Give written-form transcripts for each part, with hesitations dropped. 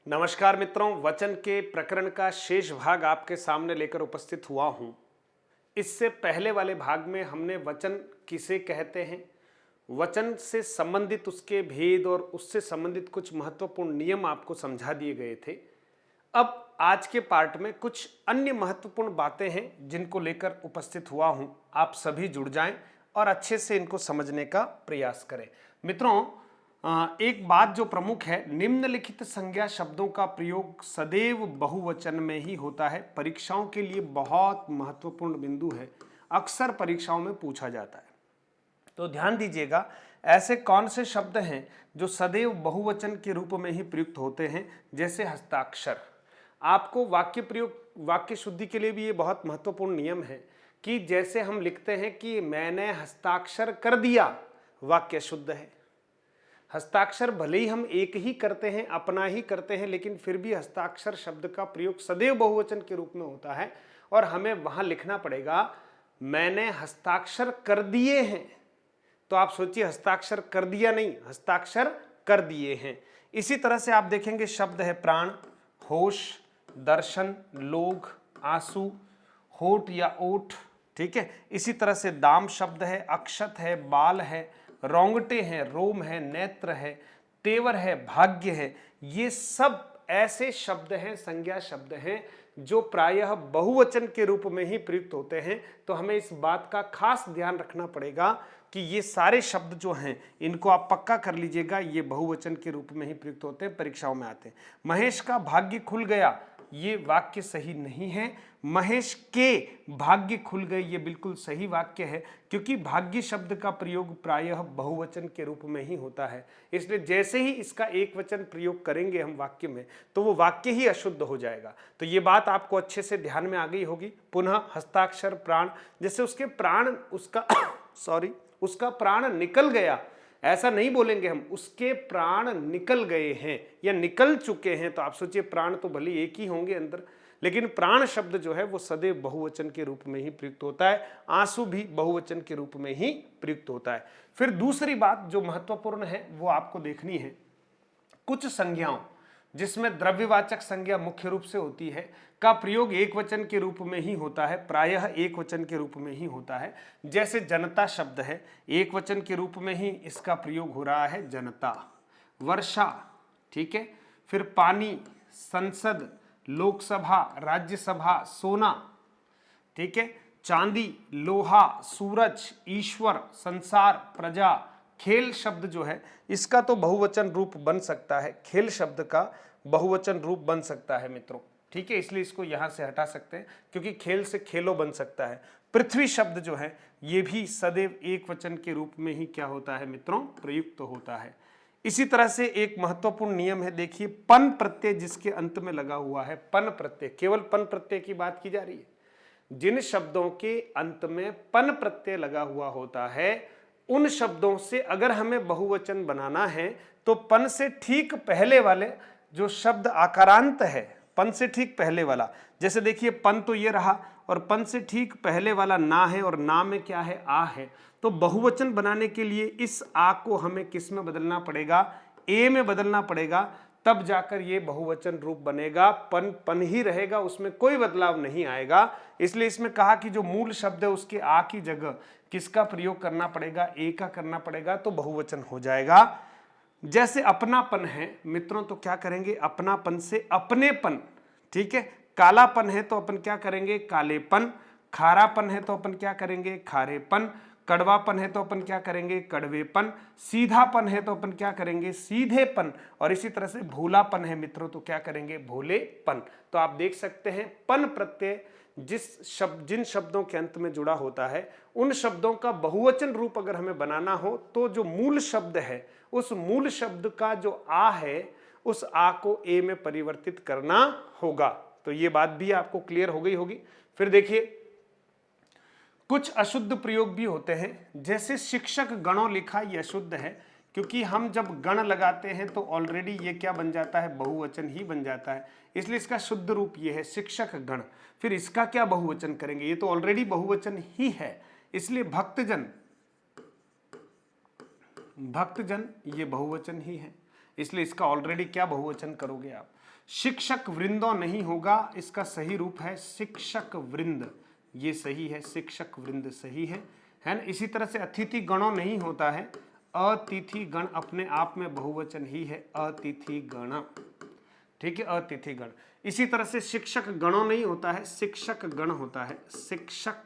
नमस्कार मित्रों, वचन के प्रकरण का शेष भाग आपके सामने लेकर उपस्थित हुआ हूं। इससे पहले वाले भाग में हमने वचन किसे कहते हैं, वचन से संबंधित उसके भेद और उससे संबंधित कुछ महत्वपूर्ण नियम आपको समझा दिए गए थे। अब आज के पार्ट में कुछ अन्य महत्वपूर्ण बातें हैं जिनको लेकर उपस्थित हुआ हूं। आप सभी जुड़ जाएं और अच्छे से इनको समझने का प्रयास करें। मित्रों, एक बात जो प्रमुख है, निम्नलिखित संज्ञा शब्दों का प्रयोग सदैव बहुवचन में ही होता है। परीक्षाओं के लिए बहुत महत्वपूर्ण बिंदु है, अक्सर परीक्षाओं में पूछा जाता है। तो ध्यान दीजिएगा, ऐसे कौन से शब्द हैं जो सदैव बहुवचन के रूप में ही प्रयुक्त होते हैं, जैसे हस्ताक्षर। आपको वाक्य प्रयोग, वाक्य शुद्धि के लिए भी ये बहुत महत्वपूर्ण नियम है कि जैसे हम लिखते हैं कि मैंने हस्ताक्षर कर दिया, वाक्य शुद्ध है। हस्ताक्षर भले ही हम एक ही करते हैं, अपना ही करते हैं, लेकिन फिर भी हस्ताक्षर शब्द का प्रयोग सदैव बहुवचन के रूप में होता है और हमें वहां लिखना पड़ेगा मैंने हस्ताक्षर कर दिए हैं। तो आप सोचिए, हस्ताक्षर कर दिया नहीं, हस्ताक्षर कर दिए हैं। इसी तरह से आप देखेंगे शब्द है प्राण, होश, दर्शन, लोग, आंसू, होठ या ओठ, ठीक है। इसी तरह से दाम शब्द है, अक्षत है, बाल है, रोंगटे हैं, रोम है, नेत्र है, तेवर है, भाग्य है। ये सब ऐसे शब्द हैं, संज्ञा शब्द हैं जो प्रायः बहुवचन के रूप में ही प्रयुक्त होते हैं। तो हमें इस बात का खास ध्यान रखना पड़ेगा कि ये सारे शब्द जो हैं इनको आप पक्का कर लीजिएगा, ये बहुवचन के रूप में ही प्रयुक्त होते हैं, परीक्षाओं में आते हैं। महेश का भाग्य खुल गया, ये वाक्य सही नहीं है। महेश के भाग्य खुल गए, ये बिल्कुल सही वाक्य है, क्योंकि भाग्य शब्द का प्रयोग प्रायः बहुवचन के रूप में ही होता है। इसलिए जैसे ही इसका एक वचन प्रयोग करेंगे हम वाक्य में, तो वो वाक्य ही अशुद्ध हो जाएगा। तो ये बात आपको अच्छे से ध्यान में आ गई होगी। पुनः हस्ताक्षर प्राण, जैसे उसके प्राण, उसका उसका प्राण निकल गया, ऐसा नहीं बोलेंगे हम, उसके प्राण निकल गए हैं या निकल चुके हैं। तो आप सोचिए, प्राण तो भले एक ही होंगे अंदर, लेकिन प्राण शब्द जो है वो सदैव बहुवचन के रूप में ही प्रयुक्त होता है। आंसू भी बहुवचन के रूप में ही प्रयुक्त होता है। फिर दूसरी बात जो महत्वपूर्ण है वो आपको देखनी है, कुछ संज्ञाओं जिसमें द्रव्यवाचक संज्ञा मुख्य रूप से होती है का प्रयोग एक वचन के रूप में ही होता है, प्रायः एक वचन के रूप में ही होता है। जैसे जनता शब्द है, एक वचन के रूप में ही इसका प्रयोग हो रहा है, जनता। वर्षा, ठीक है। फिर पानी, संसद, लोकसभा, राज्यसभा, सोना, ठीक है। चांदी, लोहा, सूरज, ईश्वर, संसार, प्रजा। खेल शब्द जो है इसका तो बहुवचन रूप बन सकता है, खेल शब्द का बहुवचन रूप बन सकता है मित्रों, ठीक है। इसलिए इसको यहां से हटा सकते हैं, क्योंकि खेल से खेलो बन सकता है। पृथ्वी शब्द जो है ये भी सदैव एक वचन के रूप में ही क्या होता है मित्रों, प्रयुक्त होता है। इसी तरह से एक महत्वपूर्ण नियम है, देखिए, पन प्रत्यय जिसके अंत में लगा हुआ है, पन प्रत्यय, केवल पन प्रत्यय की बात की जा रही है। जिन शब्दों के अंत में पन प्रत्यय लगा हुआ होता है, उन शब्दों से अगर हमें बहुवचन बनाना है तो पन से ठीक पहले वाले जो शब्द आकारांत है, पन से ठीक पहले वाला, जैसे देखिए पन तो ये रहा और पन से ठीक पहले वाला ना है और ना में क्या है, आ है। तो बहुवचन बनाने के लिए इस आ को हमें किस में बदलना पड़ेगा, ए में बदलना पड़ेगा, तब जाकर ये बहुवचन रूप बनेगा। पन पन ही रहेगा, उसमें कोई बदलाव नहीं आएगा। इसलिए इसमें कहा कि जो मूल शब्द है उसके आ की जगह किसका प्रयोग करना पड़ेगा, ए का करना पड़ेगा, तो बहुवचन हो जाएगा। जैसे अपनापन है मित्रों, तो क्या करेंगे, अपनापन से अपनेपन, ठीक है। कालापन है तो अपन क्या करेंगे, कालेपन। खारापन है तो अपन क्या करेंगे, खारेपन। कड़वापन है तो अपन क्या करेंगे, कड़वेपन। सीधापन है तो अपन क्या करेंगे, सीधेपन। और इसी तरह से भोलापन है मित्रों, तो क्या करेंगे, भोलेपन। तो आप देख सकते हैं पन प्रत्यय जिन शब्दों के अंत में जुड़ा होता है, उन शब्दों का बहुवचन रूप अगर हमें बनाना हो तो जो मूल शब्द है, उस मूल शब्द का जो आ है, उस आ को ए में परिवर्तित करना होगा। तो ये बात भी आपको क्लियर हो गई होगी। फिर देखिए, कुछ अशुद्ध प्रयोग भी होते हैं, जैसे शिक्षक गणों लिखा, ये अशुद्ध है, क्योंकि हम जब गण लगाते हैं तो ऑलरेडी ये क्या बन जाता है, बहुवचन ही बन जाता है। इसलिए इसका शुद्ध रूप ये है, शिक्षक गण। फिर इसका क्या बहुवचन करेंगे, ये तो ऑलरेडी बहुवचन ही है, इसलिए भक्तजन, भक्तजन ये बहुवचन ही है, इसलिए इसका ऑलरेडी क्या बहुवचन करोगे आप। शिक्षक वृंदों नहीं होगा, इसका सही रूप है शिक्षक वृंद, ये सही है, शिक्षक वृंद सही है ना। इसी तरह से अतिथि गणों नहीं होता है, अतिथि गण अपने आप में बहुवचन ही है, अतिथि गण, ठीक है, अतिथि गण। इसी तरह से शिक्षक गणों नहीं होता है, शिक्षक गण होता है, शिक्षक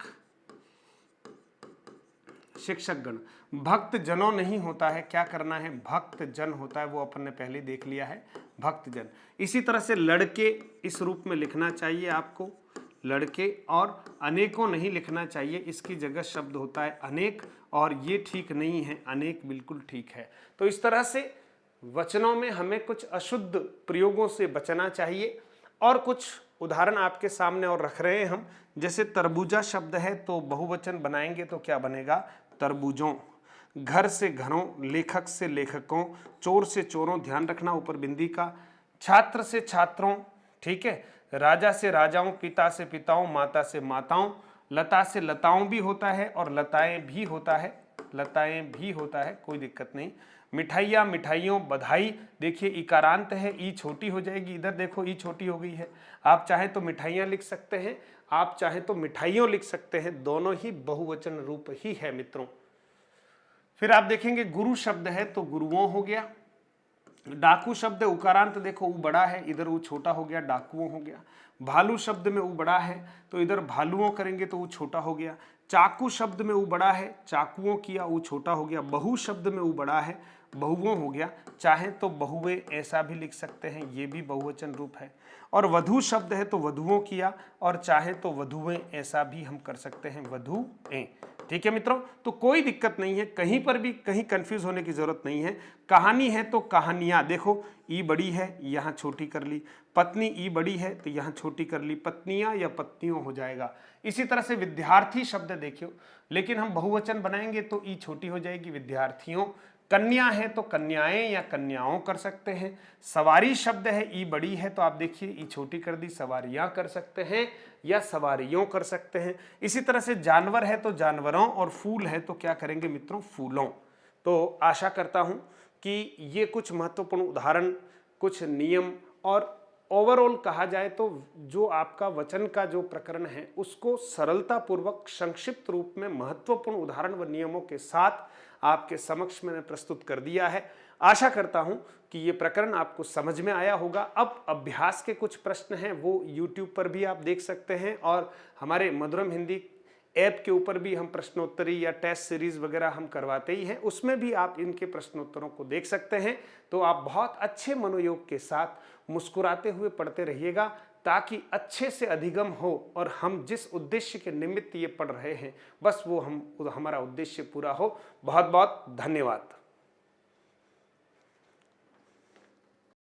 गण। भक्त जनों नहीं होता है, क्या करना है, भक्त जन होता है, वो अपन ने पहले देख लिया है, भक्त जन। इसी तरह से लड़के इस रूप में लिखना चाहिए आपको, लड़के, और अनेकों नहीं लिखना चाहिए, इसकी जगह शब्द होता है अनेक, और ये ठीक नहीं है, अनेक बिल्कुल ठीक है। तो इस तरह से वचनों में हमें कुछ अशुद्ध प्रयोगों से बचना चाहिए। और कुछ उदाहरण आपके सामने और रख रहे हैं हम, जैसे तरबूजा शब्द है तो बहुवचन बनाएंगे तो क्या बनेगा, तरबूजों। घर से घरों, लेखक से लेखकों, चोर से चोरों, ध्यान रखना ऊपर बिंदी का, छात्र से छात्रों, ठीक है, राजा से राजाओं, पिता से पिताओं, माता से माताओं, लता से लताओं भी होता है और लताएं भी होता है, लताएं भी होता है, कोई दिक्कत नहीं। मिठाइयाँ, मिठाइयों, बधाई, देखिए इकारांत है, ई छोटी हो जाएगी, इधर देखो ई छोटी हो गई है। आप चाहें तो मिठाइयाँ लिख सकते हैं, आप चाहें तो मिठाइयों लिख सकते हैं, दोनों ही बहुवचन रूप ही है मित्रों। फिर आप देखेंगे गुरु शब्द है तो गुरुओं हो गया। डाकू शब्द उकारांत, देखो ऊ बड़ा है, इधर ऊ छोटा हो गया, डाकुओं हो गया। भालू शब्द में ऊ बड़ा है तो इधर भालुओं करेंगे तो ऊ छोटा हो गया। चाकू शब्द में ऊ बड़ा है, चाकुओं किया, ऊ छोटा हो गया। बहु शब्द में ऊ बड़ा है, बहुओं हो गया। चाहे तो बहुए ऐसा भी लिख सकते हैं, ये भी बहुवचन रूप है। और वधु शब्द है तो वधुओं किया, और चाहे तो वधुएं ऐसा भी हम कर सकते हैं, वधुएं, ठीक है मित्रों। तो कोई दिक्कत नहीं है, कहीं पर भी कहीं कंफ्यूज होने की जरूरत नहीं है। कहानी है तो कहानियां, देखो ई बड़ी है, यहाँ छोटी कर ली। पत्नी ई बड़ी है तो यहाँ छोटी कर ली, पत्नियां या पत्नियों हो जाएगा। इसी तरह से विद्यार्थी शब्द देखियो, लेकिन हम बहुवचन बनाएंगे तो ई छोटी हो जाएगी, विद्यार्थियों। कन्या है तो कन्याएं या कन्याओं कर सकते हैं। सवारी शब्द है, ई बड़ी है तो आप देखिए ई छोटी कर दी, सवारियां कर सकते हैं या सवारियों कर सकते हैं। इसी तरह से जानवर है तो जानवरों, और फूल है तो क्या करेंगे मित्रों, फूलों। तो आशा करता हूं कि ये कुछ महत्वपूर्ण उदाहरण, कुछ नियम, और ओवरऑल कहा जाए तो जो आपका वचन का जो प्रकरण है उसको सरलता पूर्वक संक्षिप्त रूप में महत्वपूर्ण उदाहरण व नियमों के साथ आपके समक्ष मैंने प्रस्तुत कर दिया है। आशा करता हूं कि ये प्रकरण आपको समझ में आया होगा। अब अभ्यास के कुछ प्रश्न हैं वो YouTube पर भी आप देख सकते हैं, और हमारे मधुरम हिंदी ऐप के ऊपर भी हम प्रश्नोत्तरी या टेस्ट सीरीज वगैरह हम करवाते ही हैं, उसमें भी आप इनके प्रश्नोत्तरों को देख सकते हैं। तो आप बहुत अच्छे मनोयोग के साथ मुस्कुराते हुए पढ़ते रहिएगा, ताकि अच्छे से अधिगम हो और हम जिस उद्देश्य के निमित्त ये पढ़ रहे हैं बस वो हमारा उद्देश्य पूरा हो। बहुत बहुत धन्यवाद।